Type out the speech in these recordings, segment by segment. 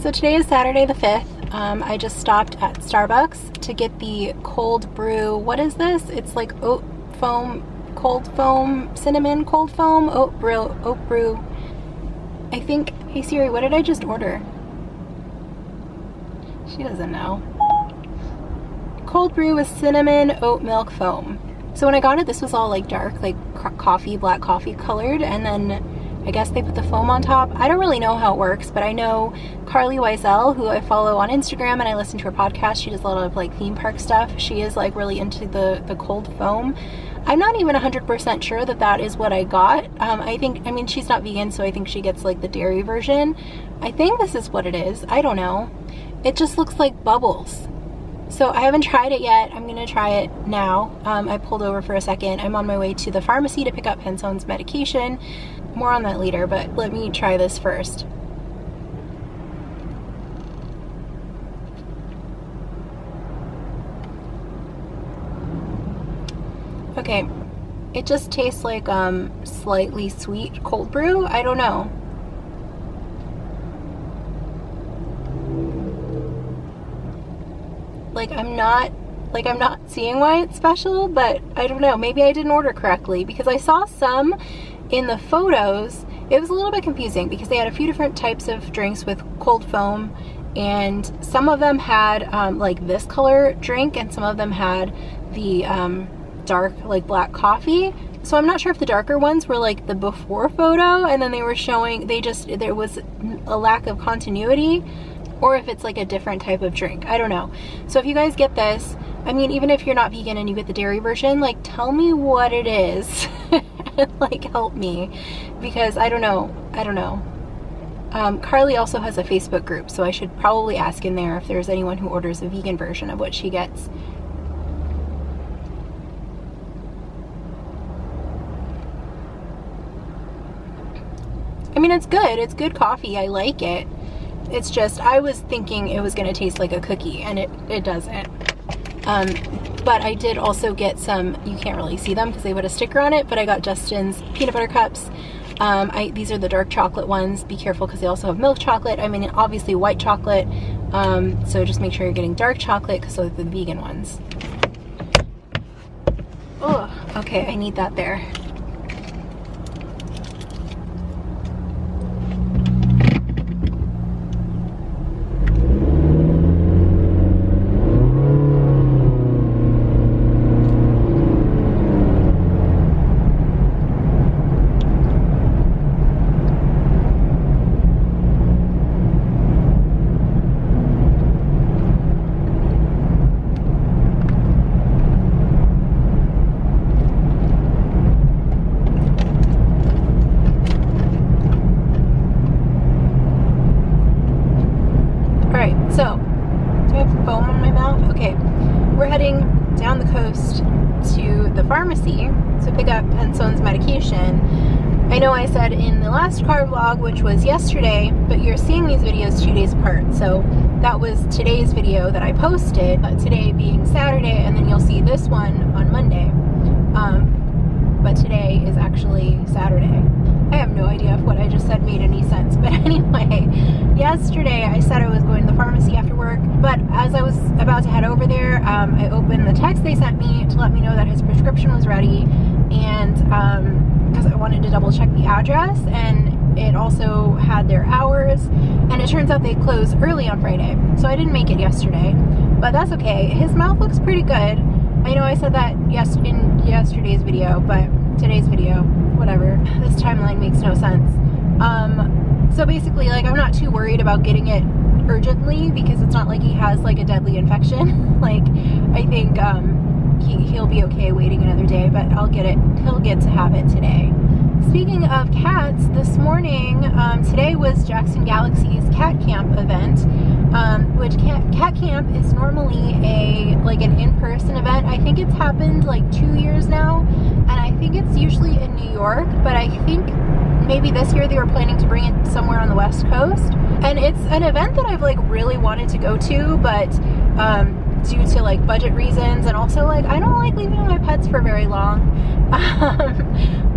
So today is Saturday the 5th. I just stopped at Starbucks to get the cold brew. What is this? It's like oat foam, cold foam, cinnamon cold foam, oat brew. I think, hey Siri, what did I just order? She doesn't know. Cold brew with cinnamon oat milk foam. So when I got it, this was all like dark, like coffee, black coffee colored, and then I guess they put the foam on top. I don't really know how it works, but I know Carly Wiesel, who I follow on Instagram and I listen to her podcast. She does a lot of like theme park stuff. She is like really into the cold foam. I'm not even 100% sure that that is what I got. I mean, she's not vegan, so I think she gets like the dairy version. I think this is what it is. I don't know. It just looks like bubbles. So I haven't tried it yet. I'm gonna try it now. I pulled over for a second. I'm on my way to the pharmacy to pick up Pensone's medication. More on that later, but let me try this first. Okay, it just tastes like slightly sweet cold brew. I don't know. I'm not seeing why it's special, but I don't know. Maybe I didn't order correctly because I saw some in the photos. It was a little bit confusing because they had a few different types of drinks with cold foam, and some of them had like this color drink and some of them had the dark like black coffee. So I'm not sure if the darker ones were like the before photo and then they were showing, there was a lack of continuity, or if it's like a different type of drink. I don't know. So if you guys get this, I mean, even if you're not vegan and you get the dairy version, like tell me what it is. Like help me, because I don't know. Carly also has a Facebook group, so I should probably ask in there if there's anyone who orders a vegan version of what she gets. I mean, it's good. It's good coffee. I like it. It's just, I was thinking it was going to taste like a cookie, and it doesn't. But I did also get some, you can't really see them because they put a sticker on it, but I got Justin's peanut butter cups. These are the dark chocolate ones. Be careful because they also have milk chocolate. I mean, obviously white chocolate. So just make sure you're getting dark chocolate because those are the vegan ones. Oh, okay, I need that there. So, do I have foam on my mouth? Okay, we're heading down the coast to the pharmacy to pick up Pensone's medication. I know I said in the last car vlog, which was yesterday, but you're seeing these videos 2 days apart. So that was today's video that I posted, today being Saturday, and then you'll see this one on Monday. But today is actually Saturday. I have no idea if what I just said made any sense, but anyway, yesterday I said I was going to the pharmacy after work, but as I was about to head over there, I opened the text they sent me to let me know that his prescription was ready, and because I wanted to double check the address, and it also had their hours, and it turns out they close early on Friday, so I didn't make it yesterday, but that's okay. His mouth looks pretty good. I know I said that in yesterday's video, but today's video, whatever. This timeline makes no sense. So basically, like, I'm not too worried about getting it urgently because it's not like he has like a deadly infection. Like, I think he'll be okay waiting another day, but I'll get it. He'll get to have it today. Speaking of cats, this morning, today was Jackson Galaxy's cat camp event, which cat camp is normally an in-person event. I think it's happened like 2 years now, and I think it's usually in New York, but I think maybe this year they were planning to bring it somewhere on the West Coast. And it's an event that I've like really wanted to go to, but due to like budget reasons, and also like I don't like leaving my pets for very long.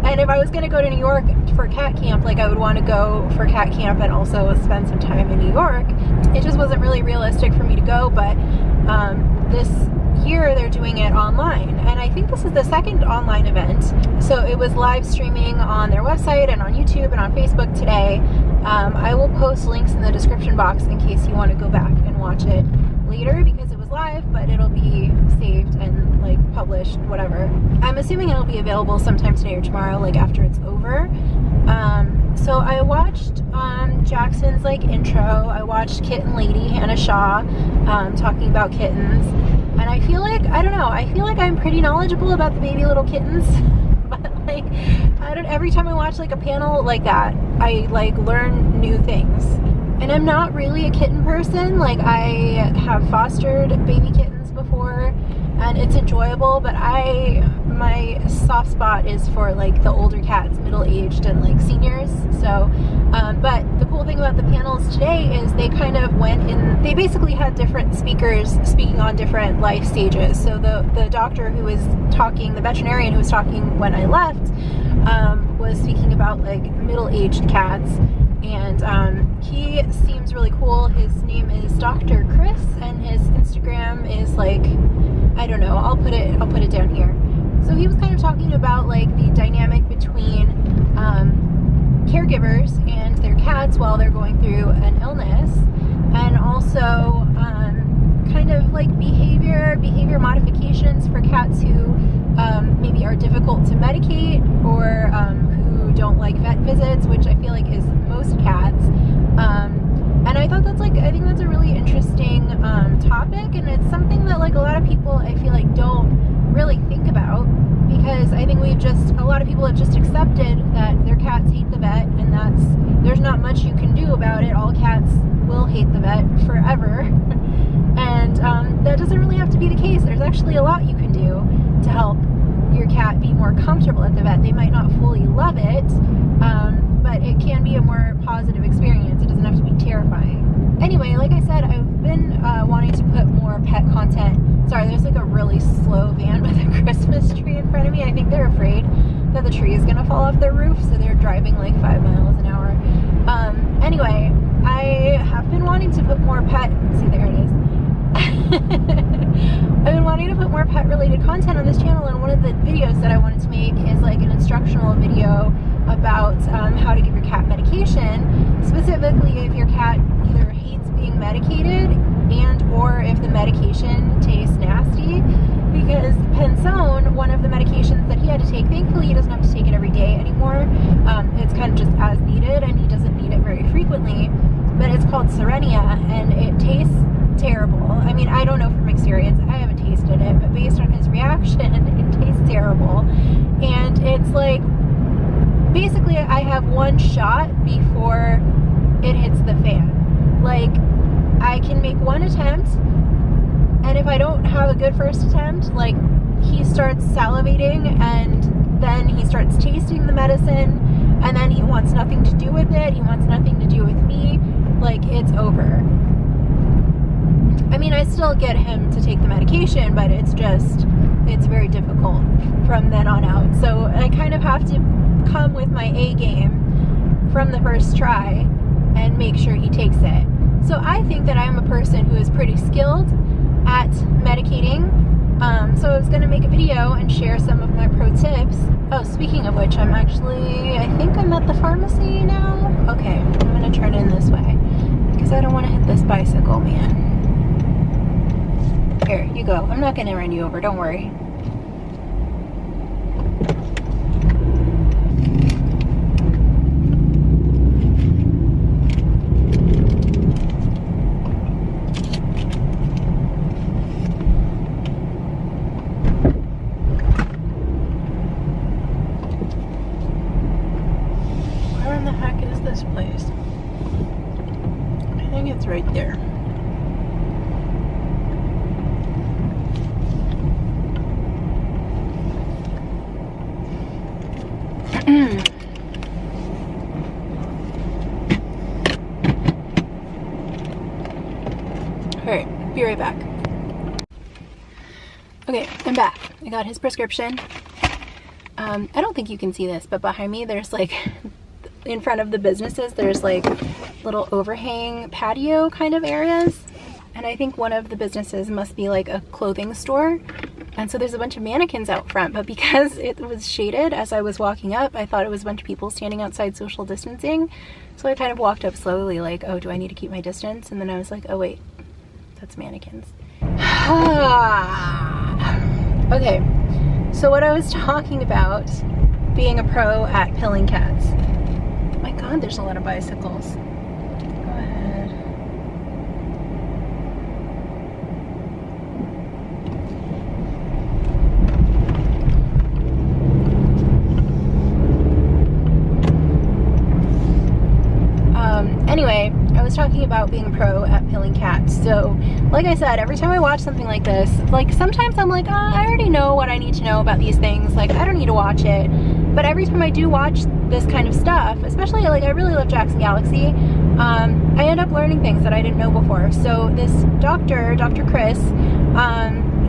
And if I was gonna go to New York for cat camp, like I would want to go for cat camp and also spend some time in New York. It just wasn't really realistic for me to go, but this year they're doing it online, and I think this is the second online event. So it was live streaming on their website and on YouTube and on Facebook today. I will post links in the description box in case you want to go back and watch it later, because it was live, but it'll be saved and like published, whatever. I'm assuming it'll be available sometime today or tomorrow, like after it's over. So I watched Jackson's like intro. I watched Kitten Lady Hannah Shaw talking about kittens, and I feel like, I don't know, I feel like I'm pretty knowledgeable about the baby little kittens. But like, every time I watch like a panel like that, I like learn new things. And I'm not really a kitten person. Like, I have fostered baby kittens before, and it's enjoyable, but my soft spot is for like the older cats, middle-aged and like seniors. So but the cool thing about the panels today is they kind of went in, they basically had different speakers speaking on different life stages. So the doctor who was talking, the veterinarian who was talking when I left, was speaking about like middle-aged cats, and he seems really cool. His name is Dr. Chris, and his Instagram is like, I don't know, I'll put it down here. So he was kind of talking about like the dynamic between caregivers and their cats while they're going through an illness, and also kind of like behavior modifications for cats who maybe are difficult to medicate, or who don't like vet visits, which I feel like is most cats. And I thought that's like, I think that's a really interesting topic, and it's something that like a lot of people I feel like don't really think about, because I think a lot of people have just accepted that their cats hate the vet, and there's not much you can do about it. All cats will hate the vet forever. And that doesn't really have to be the case. There's actually a lot you can do to help your cat be more comfortable at the vet. They might not fully love it, but it can be a more positive experience. It doesn't have to be terrifying. Anyway, like I said, I've been wanting to put more pet content. Sorry, there's like a really slow van with a Christmas tree in front of me. I think they're afraid that the tree is gonna fall off their roof, so they're driving like 5 miles an hour. Anyway, I have been wanting to put more see, there it is. I've been wanting to put more pet related content on this channel, and one of the videos that I wanted to make is like an instructional video about how to give your cat medication, specifically if your cat either hates being medicated and or if the medication tastes nasty. Because Pensone, one of the medications that he had to take, thankfully he doesn't have to take it every day anymore. It's kind of just as needed, and he doesn't need it very frequently, but it's called Serenia, and it tastes terrible. I mean, I don't know from experience, I haven't tasted it, but based on his reaction, it tastes terrible. And it's like, basically I have one shot before it hits the fan. Like, I can make one attempt, and if I don't have a good first attempt, like, he starts salivating, and then he starts tasting the medicine, and then he wants nothing to do with it, he wants nothing to do with me, like, it's over. I mean, I still get him to take the medication, but it's very difficult from then on out. So I kind of have to come with my A game from the first try and make sure he takes it. So I think that I'm a person who is pretty skilled at medicating. So I was going to make a video and share some of my pro tips. Oh, speaking of which, I think I'm at the pharmacy now. Okay, I'm going to turn in this way because I don't want to hit this bicycle man. Here, you go. I'm not going to run you over, don't worry. Where in the heck is this place? I think it's right there. Alright, be right back. Okay, I'm back. I got his prescription. I don't think you can see this, but behind me there's like, in front of the businesses, there's like little overhang patio kind of areas. And I think one of the businesses must be like a clothing store. And so there's a bunch of mannequins out front, but because it was shaded as I was walking up, I thought it was a bunch of people standing outside social distancing. So I kind of walked up slowly like, oh, do I need to keep my distance? And then I was like, oh wait, that's mannequins. Okay, so what I was talking about, being a pro at pilling cats. Oh my God, there's a lot of bicycles. Go ahead. Anyway, I was talking about being a pro at pilling cats. So, like I said, every time I watch something like this, like sometimes I'm like, oh, I already know what I need to know about these things. Like, I don't need to watch it. But every time I do watch this kind of stuff, especially like I really love Jackson Galaxy, I end up learning things that I didn't know before. So this Dr. Chris,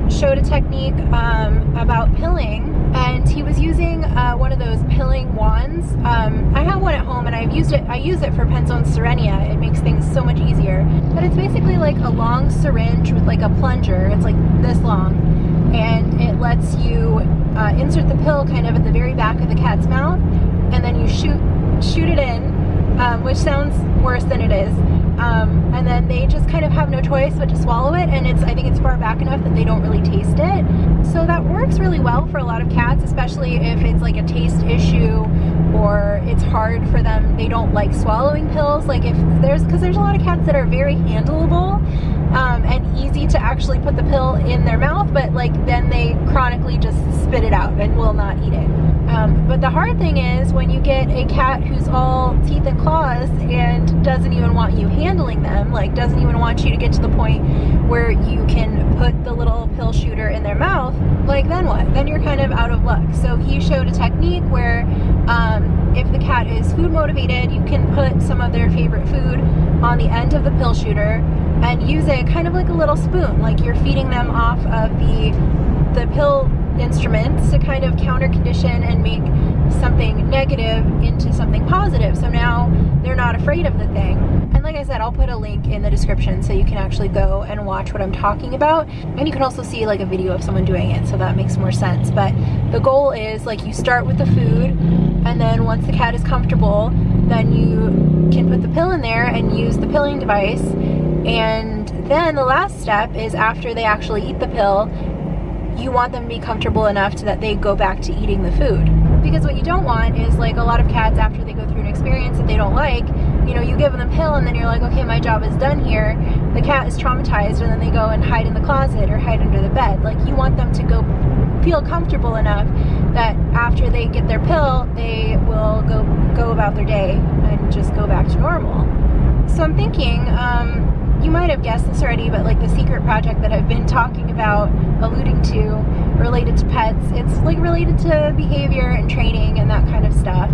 showed a technique about pilling, and he was using one of those pilling wands. I have one at home and I use it for Penzone's Serenia. It makes things so much easier. But it's basically like a long syringe with like a plunger. It's like this long, and it lets you insert the pill kind of at the very back of the cat's mouth, and then you shoot it in, which sounds worse than it is. And then they just kind of have no choice but to swallow it, and I think it's far back enough that they don't really taste it. So that works really well for a lot of cats, especially if it's like a taste issue or it's hard for them, they don't like swallowing pills. Like because there's a lot of cats that are very handleable and easy to actually put the pill in their mouth, but like then they chronically just spit it out and will not eat it. But the hard thing is when you get a cat who's all teeth and claws and doesn't even want you handling them, like doesn't even want you to get to the point where you can put the little pill shooter in their mouth, like then what? Then you're kind of out of luck. So he showed a technique where if the cat is food motivated, you can put some of their favorite food on the end of the pill shooter and use it kind of like a little spoon, like you're feeding them off of the pill instruments to kind of counter condition and make something negative into something positive. So now they're not afraid of the thing. And like I said, I'll put a link in the description so you can actually go and watch what I'm talking about. And you can also see like a video of someone doing it, so that makes more sense. But the goal is like you start with the food, and then once the cat is comfortable, then you can put the pill in there and use the pilling device. And then the last step is after they actually eat the pill, you want them to be comfortable enough so that they go back to eating the food. Because what you don't want is like a lot of cats, after they go through an experience that they don't like, you know, you give them the pill and then you're like, okay, my job is done here. The cat is traumatized and then they go and hide in the closet or hide under the bed. Like you want them to go feel comfortable enough that after they get their pill, they will go about their day and just go back to normal. So I'm thinking, you might have guessed this already, but like the secret project that I've been talking about, alluding to, related to pets, it's like related to behavior and training and that kind of stuff.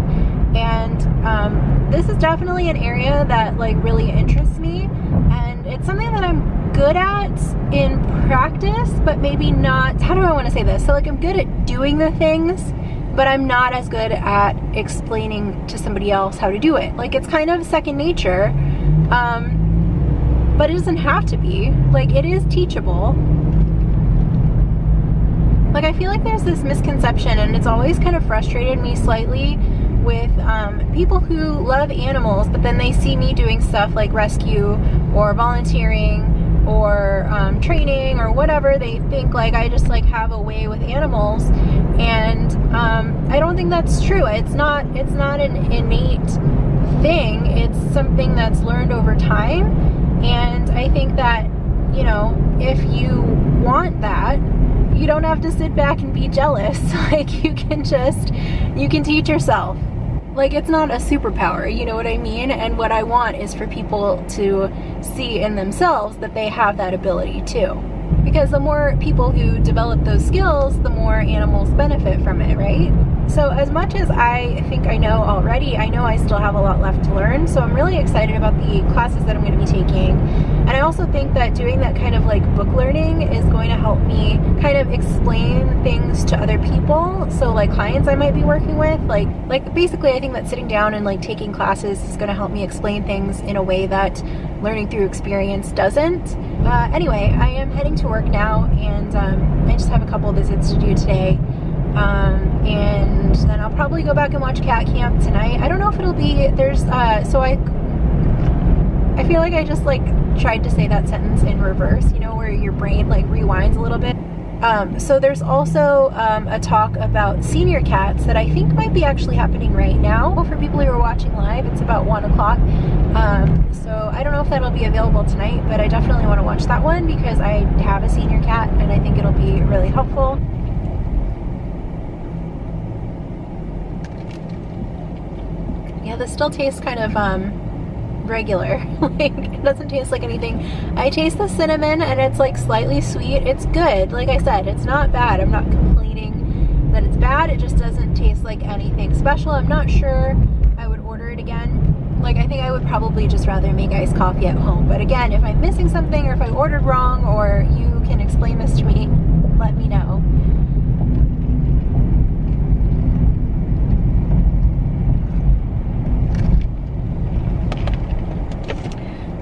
And this is definitely an area that like really interests me, and it's something that I'm good at in practice, but maybe not, how do I want to say this? So like I'm good at doing the things, but I'm not as good at explaining to somebody else how to do it. Like it's kind of second nature. But it doesn't have to be. Like, it is teachable. Like, I feel like there's this misconception, and it's always kind of frustrated me slightly with people who love animals, but then they see me doing stuff like rescue or volunteering or training or whatever. They think like I just like have a way with animals, and I don't think that's true. It's not an innate thing. It's something that's learned over time. And I think that, you know, if you want that, you don't have to sit back and be jealous. Like you can teach yourself. Like it's not a superpower, you know what I mean? And what I want is for people to see in themselves that they have that ability too. because the more people who develop those skills, the more animals benefit from it, right? So as much as I think I know already, I know I still have a lot left to learn. So I'm really excited about the classes that I'm going to be taking. And I also think that doing that kind of like book learning is going to help me kind of explain things to other people. So like clients I might be working with, like basically I think that sitting down and like taking classes is going to help me explain things in a way that learning through experience doesn't. Anyway, I am heading to work now, and I just have a couple of visits to do today. And then I'll probably go back and watch Cat Camp tonight. I don't know if it'll be, so I feel like I just like tried to say that sentence in reverse, you know, where your brain like rewinds a little bit. So there's also a talk about senior cats that I think might be actually happening right now. For people who are watching live, it's about 1 o'clock. So I don't know if that'll be available tonight, but I definitely want to watch that one because I have a senior cat and I think it'll be really helpful. Yeah, this still tastes kind of regular. Like, it doesn't taste like anything. I taste the cinnamon and it's like slightly sweet. It's good. Like I said, it's not bad. I'm not complaining that it's bad. It just doesn't taste like anything special. I'm not sure I would order it again. Like, I think I would probably just rather make iced coffee at home. But again, if I'm missing something or if I ordered wrong, or you can explain this to me, let me know.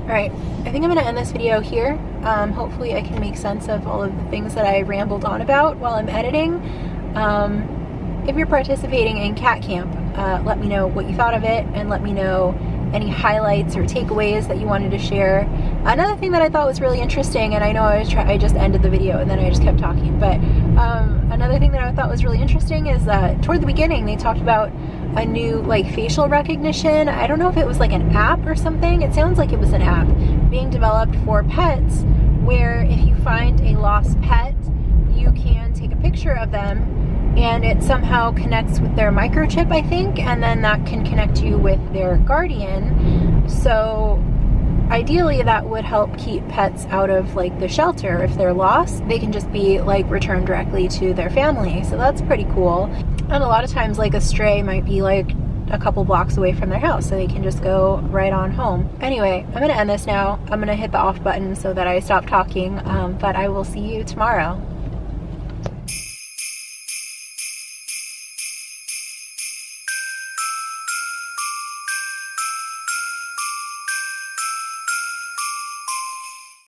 Alright, I think I'm going to end this video here. Hopefully I can make sense of all of the things that I rambled on about while I'm editing. If you're participating in Cat Camp, let me know what you thought of it, and let me know any highlights or takeaways that you wanted to share. Another thing that I thought was really interesting, and I know I just ended the video and then I just kept talking, but another thing that I thought was really interesting is that toward the beginning they talked about a new like facial recognition. I don't know if it was like an app or something. It sounds like it was an app being developed for pets, where if you find a lost pet, you can take a picture of them and it somehow connects with their microchip, I think, and then that can connect you with their guardian. So ideally that would help keep pets out of like the shelter. If they're lost, they can just be like returned directly to their family. So that's pretty cool. And a lot of times like a stray might be like a couple blocks away from their house, so they can just go right on home. Anyway, I'm gonna end this now. I'm gonna hit the off button so that I stop talking, but I will see you tomorrow.